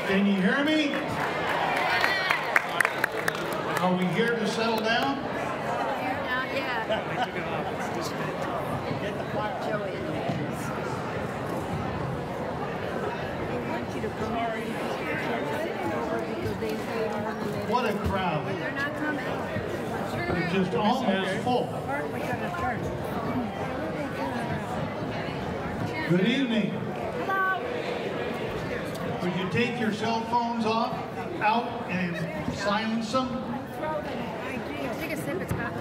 Can you hear me? Are we here to settle down? Not yet. They took it off. It's just get the fire. Joey is. They want you to come over because they say What a crowd. they're not coming. It's just almost full. Good evening. Hello. Would you take your cell phones out and silence them? Take a sip, it's back.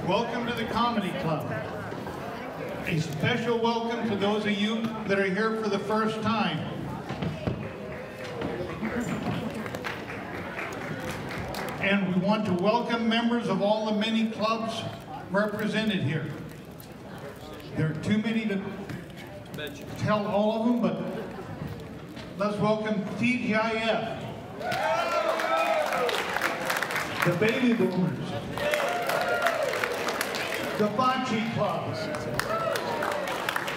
Welcome to the Comedy Club. A special welcome to those of you that are here for the first time. And we want to welcome members of all the many clubs represented here. There are too many to tell all of them, but let's welcome TGIF, the Baby Boomers, the Bocce Club,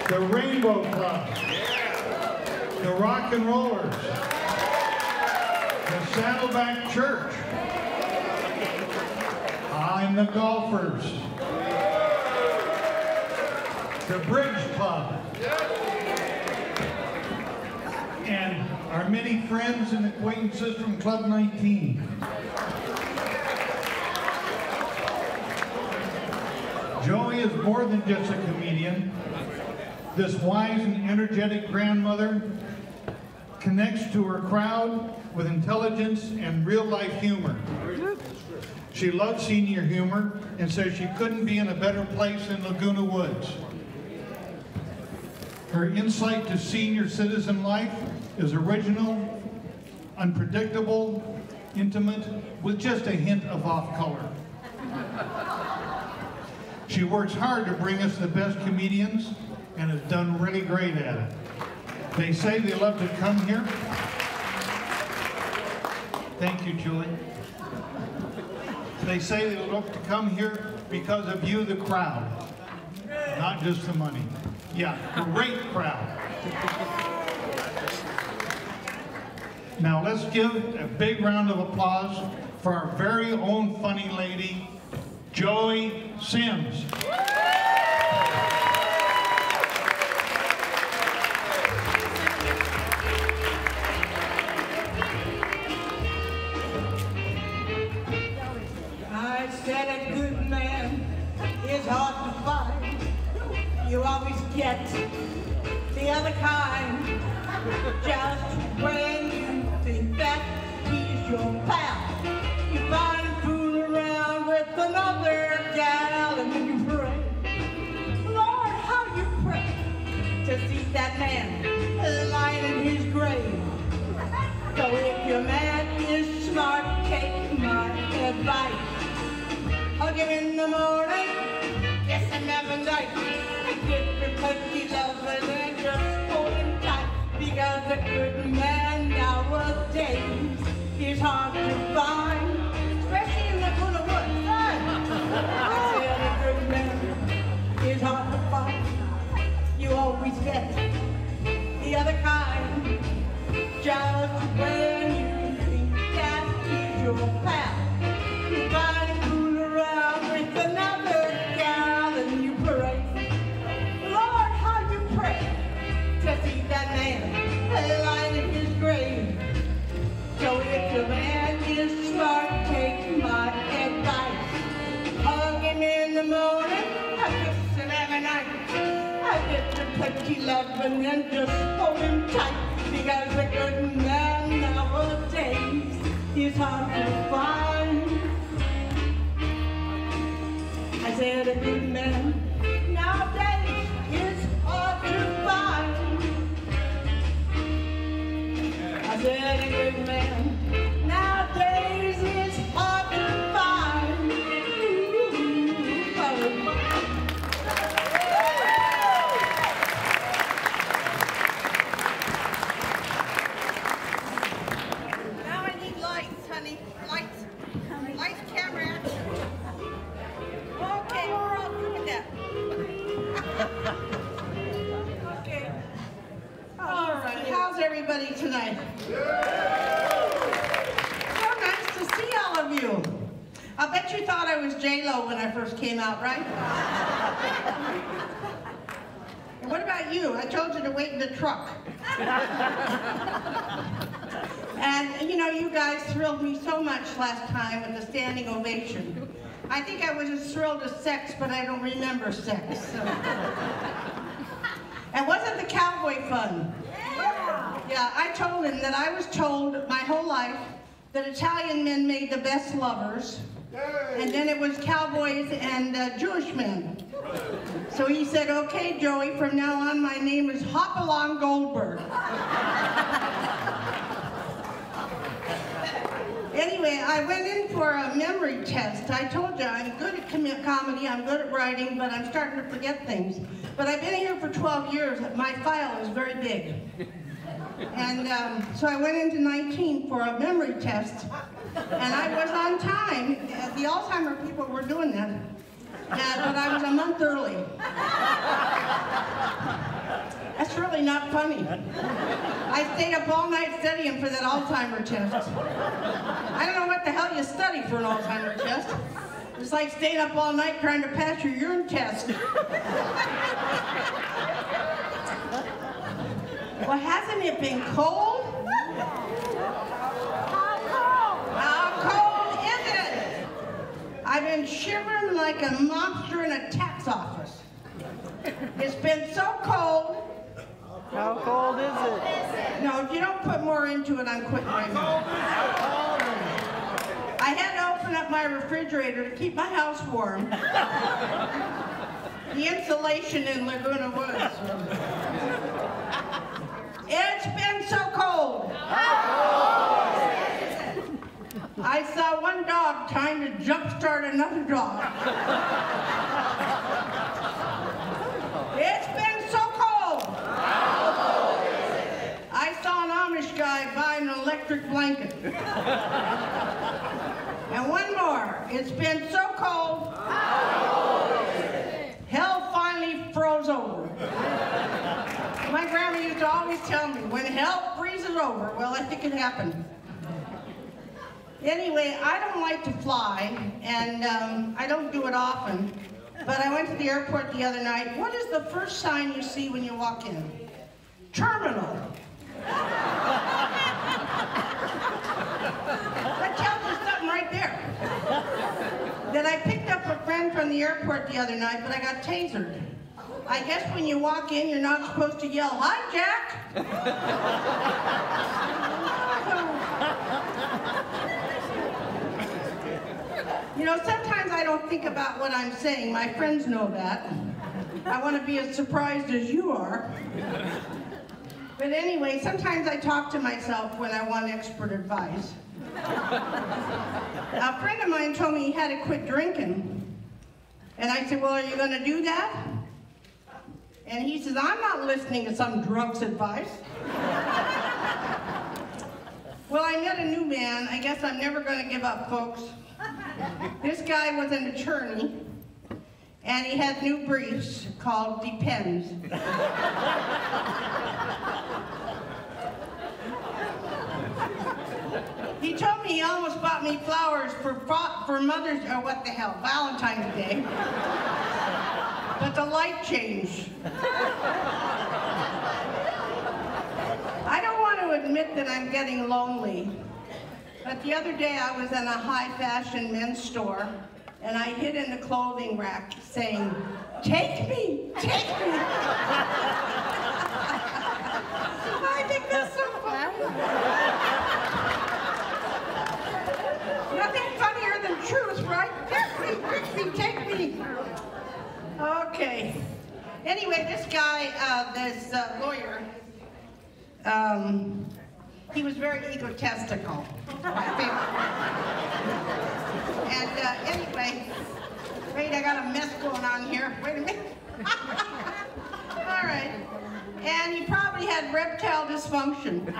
the Rainbow Club, the Rock and Rollers, the Saddleback Church, and the Golfers, the Bridge Club, and our many friends and acquaintances from Club 19. Joey is more than just a comedian. This wise and energetic grandmother connects to her crowd with intelligence and real-life humor. She loves senior humor and says she couldn't be in a better place than Laguna Woods. Her insight to senior citizen life is original, unpredictable, intimate, with just a hint of off-color. She works hard to bring us the best comedians and has done really great at it. They say they love to come here. Thank you, Julie. They say they love to come here because of you, the crowd, not just the money. Yeah, great crowd. Now let's give a big round of applause for our very own funny lady, Joey Sims. I said a good man is hard to find. You always get the other kind. Just when you think that he's your pal, you find him fooling around with another gal, and then you pray, Lord, how you pray to see that man lying in his grave. So if your man is smart, take my advice. Hug him in the morning, kiss him every night. Give him plenty love and then just hold him tight. Because a good man nowadays is hard to find, especially in the Laguna Woods. I said a good man is hard to find. You always get the other kind. Just when you think that he's your pal, you find him fooling around with another gal, and you pray, Lord, how you pray to see that man lying in his grave. So if your man is smart, take my advice. Hug him in the morning, kiss him every night. I give him plenty love and then just hold him tight. Because a good man nowadays is hard to find. I said a good man nowadays is hard to find. I said a good man nowadays is hard to find. Now I need lights, honey. Lights. Lights, camera, action. Okay, we're all good with that. Okay. All right. How's everybody tonight? bet you thought I was J-Lo when I first came out, right? And what about you? I told you to wait in the truck. And you know, you guys thrilled me so much last time with the standing ovation. I think I was as thrilled as sex, but I don't remember sex. So. And wasn't the cowboy fun? Yeah, I told him that I was told my whole life that Italian men made the best lovers, and then it was cowboys and Jewish men. So he said, okay, Joey, from now on my name is Hopalong Goldberg. Anyway, I went in for a memory test. I told you I'm good at comedy, I'm good at writing, but I'm starting to forget things. But I've been here for 12 years. My file is very big. And so I went into 19 for a memory test, and I was on time. The Alzheimer people were doing that, but I was a month early. That's really not funny. I stayed up all night studying for that Alzheimer test. I don't know what the hell you study for an Alzheimer test. It's like staying up all night trying to pass your urine test. Well, hasn't it been cold? How cold is it? I've been shivering like a monster in a tax office. It's been so cold. How cold is it? No, if you don't put more into it, I'm quitting right now. I had to open up my refrigerator to keep my house warm. The insulation in Laguna Woods. It's been so cold. I saw one dog trying to jumpstart another dog. It's been so cold. I saw an Amish guy buy an electric blanket. And one more. It's been so cold. Hell finally froze over. My grandma used to always tell me, when hell freezes over, well, I think it happened. Anyway, I don't like to fly, and I don't do it often, but I went to the airport the other night. What is the first sign you see when you walk in? Terminal. That tells you something right there. Then I picked up a friend from the airport the other night, but I got tasered. I guess when you walk in, you're not supposed to yell, "Hi, Jack!" You know, sometimes I don't think about what I'm saying. My friends know that. I want to be as surprised as you are. But anyway, sometimes I talk to myself when I want expert advice. A friend of mine told me he had to quit drinking. And I said, well, are you going to do that? And he says, I'm not listening to some drunk's advice. Well, I met a new man. I guess I'm never going to give up, folks. This guy was an attorney, and he had new briefs called Depends. He told me he almost bought me flowers for Mother's, or what the hell, Valentine's Day. But the light changed. I don't want to admit that I'm getting lonely, but the other day I was in a high-fashion men's store, and I hid in the clothing rack saying, "Take me, take me." I think that's so funny. Nothing funnier than truth, right? Take me, take me. Okay. Anyway, this guy, this lawyer, he was very egotistical. My favorite. And anyway, wait, I got a mess going on here. Wait a minute. All right. And he probably had erectile dysfunction.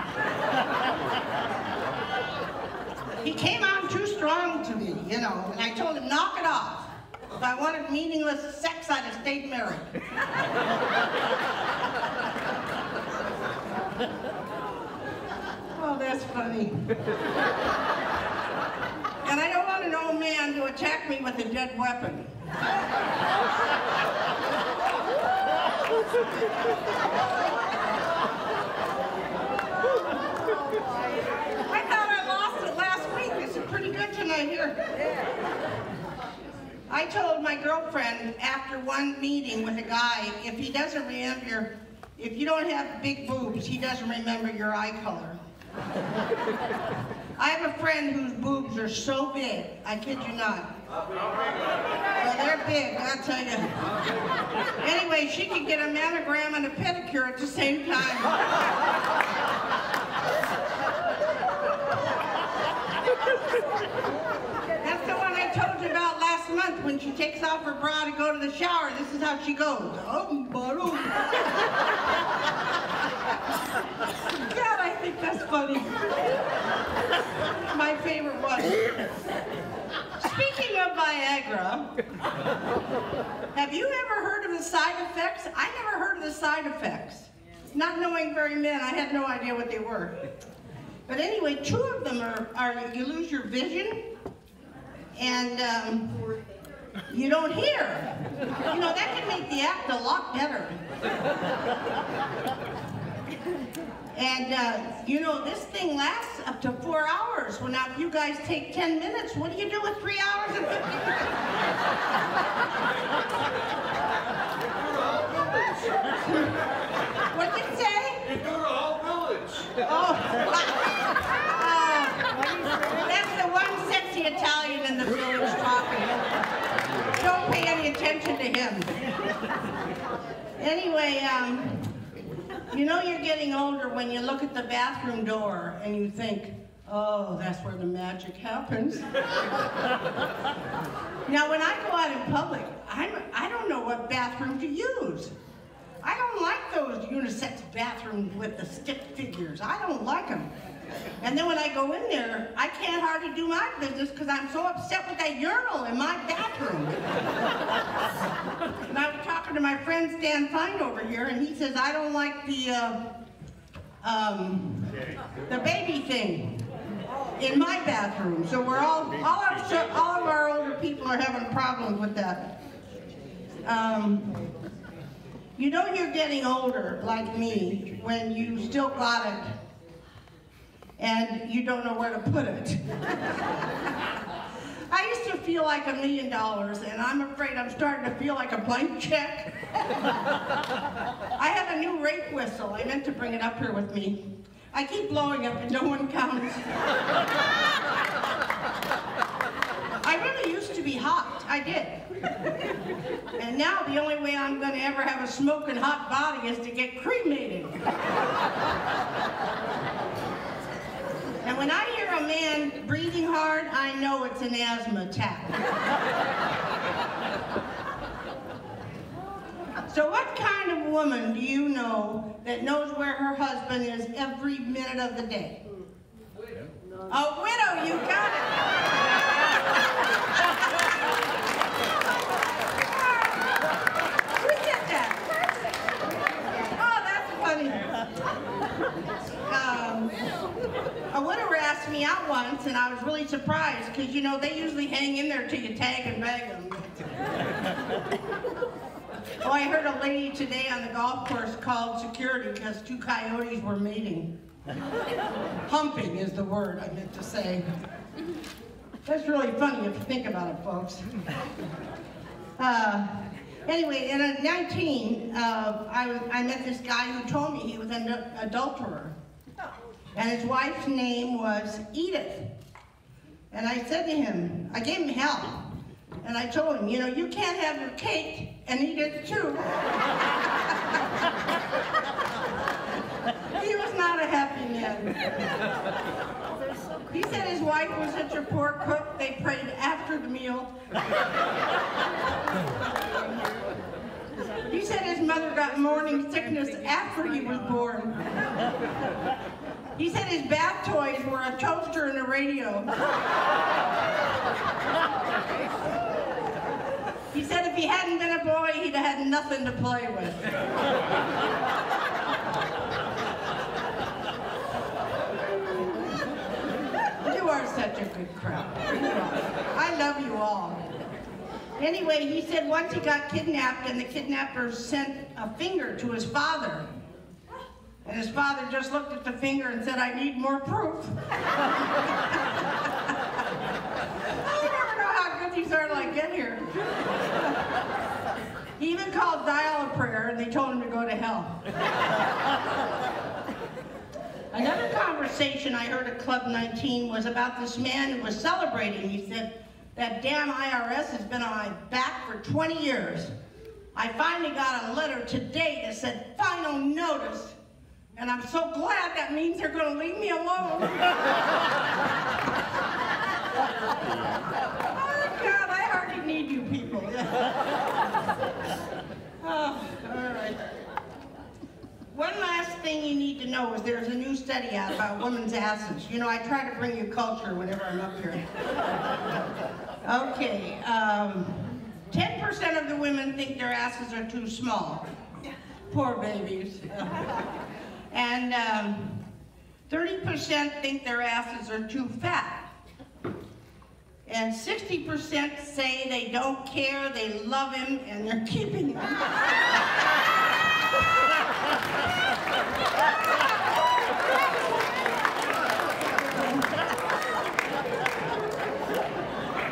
He came on too strong to me, you know, and I told him, knock it off. If I wanted meaningless sex, I'd have stayed married. Oh, that's funny. And I don't want to know man to attack me with a dead weapon. I thought I lost it last week. This is pretty good tonight here. I told my girlfriend after one meeting with a guy, if he doesn't remember, if you don't have big boobs, he doesn't remember your eye color. I have a friend whose boobs are so big, I kid you not. Well, they're big, I'll tell you. Anyway, she could get a mammogram and a pedicure at the same time. That's the one I told you about last month when she takes off her bra to go to the shower. This is how she goes. God, I think that's funny. My favorite one. Speaking of Viagra, have you ever heard of the side effects? I never heard of the side effects. Not knowing very men, I had no idea what they were. But anyway, 2 of them are you lose your vision and you don't hear. You know, that can make the act a lot better. And, you know, this thing lasts up to 4 hours. Well, now, if you guys take 10 minutes, what do you do with 3 hours and 50 minutes? What'd you say? You do the whole village. Oh. That's the one sexy Italian in the village talking. Don't pay any attention to him. Anyway, you know you're getting older when you look at the bathroom door and you think, oh, that's where the magic happens. Now, when I go out in public, I don't know what bathroom to use. I don't like those unisex bathrooms with the stick figures. I don't like them. And then when I go in there, I can't hardly do my business because I'm so upset with that urinal in my bathroom. And I was talking to my friend Stan Fine over here, and he says, I don't like the baby thing in my bathroom. So we're all of our older people are having problems with that. You know you're getting older, like me, when you still got it and you don't know where to put it. I used to feel like $1 million, and I'm afraid I'm starting to feel like a blank check. I have a new rape whistle. I meant to bring it up here with me. I keep blowing up and no one counts. I really used to be hot. I did. And now the only way I'm going to ever have a smoking hot body is to get cremated. And when I hear a man breathing hard, I know it's an asthma attack. So what kind of woman do you know that knows where her husband is every minute of the day? A widow, you got it. Who said that? Oh, that's funny. A widower asked me out once, and I was really surprised because, you know, they usually hang in there till you tag and bag them. Oh, I heard a lady today on the golf course called security because 2 coyotes were mating. Humping is the word I meant to say. That's really funny if you think about it, folks. Anyway, at 19, I met this guy who told me he was an adulterer. And his wife's name was Edith. And I said to him, I gave him hell. And I told him, you know, you can't have your cake and eat it too. He was not a happy man. He said his wife was such a poor cook, they prayed after the meal. He said his mother got morning sickness after he was born. He said his bath toys were a toaster and a radio. He said if he hadn't been a boy, he'd have had nothing to play with. You are such a good crowd. I love you all. Anyway, he said once he got kidnapped and the kidnapper sent a finger to his father. And his father just looked at the finger and said, I need more proof. You never know how good these are till I get here. He even called Dial-A-Prayer and they told him to go to hell. Another conversation I heard at Club 19 was about this man who was celebrating. He said, that damn IRS has been on my back for 20 years. I finally got a letter today that said final notice, and I'm so glad that means they're going to leave me alone. Oh, God, I hardly need you people. Oh, all right. One last thing you need to know is there's a new study out about women's asses. You know, I try to bring you culture whenever I'm up here. Okay, 10% of the women think their asses are too small. Poor babies. And 30% think their asses are too fat. And 60% say they don't care, they love him, and they're keeping him.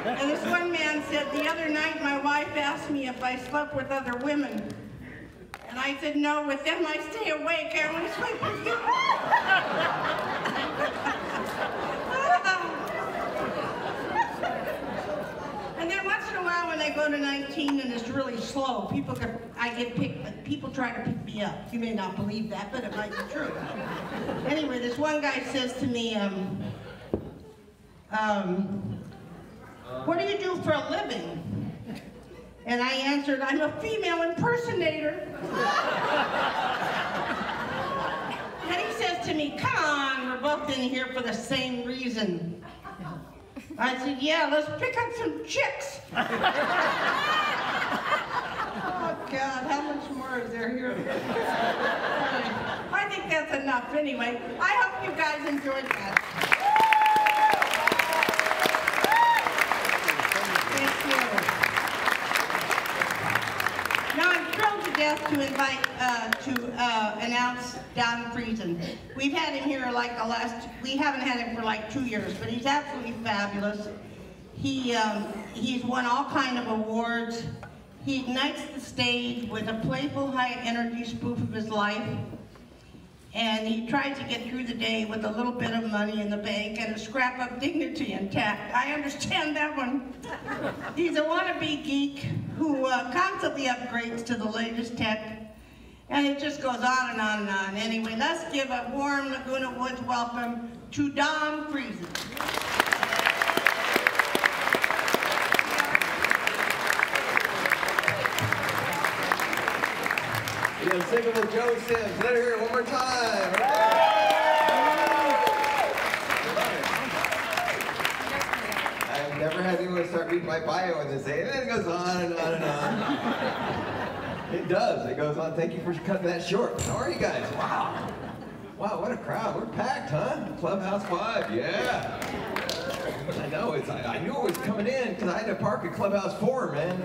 And this one man said, the other night my wife asked me if I slept with other women. And I said, no, with them I stay awake, I only sleep with you. And then once in a while when I go to 19 and it's really slow, people try to pick me up. You may not believe that, but it might be true. Anyway, this one guy says to me, what do you do for a living? And I answered, I'm a female impersonator. And he says to me, come on, we're both in here for the same reason. I said, yeah, let's pick up some chicks. Oh, God, how much more is there here? I think that's enough anyway. I hope you guys enjoyed that. Now I'm thrilled to death to invite, announce Don Friesen. We've had him here like we haven't had him for like 2 years, but he's absolutely fabulous. He's won all kind of awards. He ignites the stage with a playful, high-energy spoof of his life. And he tries to get through the day with a little bit of money in the bank and a scrap of dignity intact. I understand that one. He's a wannabe geek who constantly upgrades to the latest tech. And it just goes on and on and on. Anyway, let's give a warm Laguna Woods welcome to Don Friesen. Yeah, sing it with Joe Sims. Let her hear it one more time. I've never had anyone start reading my bio and then say, and then it goes on and on and on. It does. It goes on. Thank you for cutting that short. How are you guys? Wow. Wow, what a crowd. We're packed, huh? Clubhouse 5. Yeah. I know. I knew it was coming in because I had to park at Clubhouse 4, man.